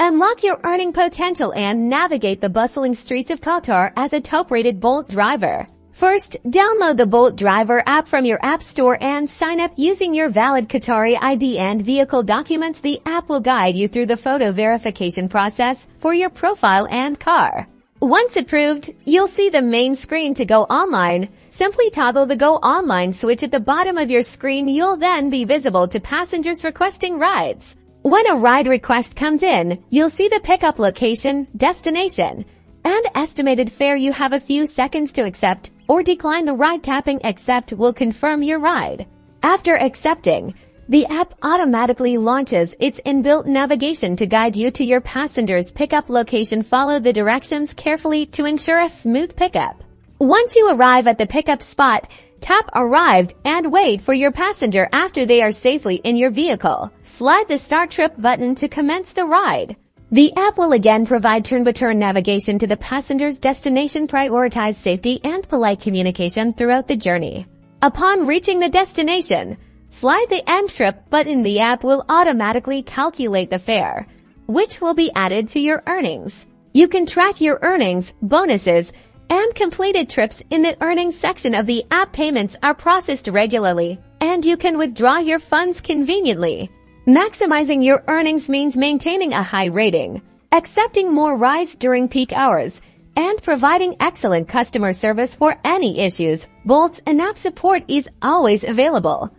Unlock your earning potential and navigate the bustling streets of Qatar as a top-rated Bolt driver. First, download the Bolt Driver app from your app store and sign up using your valid Qatari ID and vehicle documents. The app will guide you through the photo verification process for your profile and car. Once approved, you'll see the main screen to go online. Simply toggle the Go Online switch at the bottom of your screen. You'll then be visible to passengers requesting rides. When a ride request comes in, you'll see the pickup location, destination, and estimated fare. You have a few seconds to accept or decline the ride. Tapping Accept will confirm your ride. After accepting, the app automatically launches its inbuilt navigation to guide you to your passenger's pickup location. Follow the directions carefully to ensure a smooth pickup. Once you arrive at the pickup spot, tap Arrived and wait for your passenger. After they are safely in your vehicle, slide the Start Trip button to commence the ride. The app will again provide turn-by-turn navigation to the passenger's destination. Prioritize safety and polite communication throughout the journey. Upon reaching the destination, slide the End Trip button. The app will automatically calculate the fare, which will be added to your earnings. You can track your earnings, bonuses, and completed trips in the earnings section of the app. Payments are processed regularly, and you can withdraw your funds conveniently. Maximizing your earnings means maintaining a high rating, accepting more rides during peak hours, and providing excellent customer service for any issues. Bolt's and app support is always available.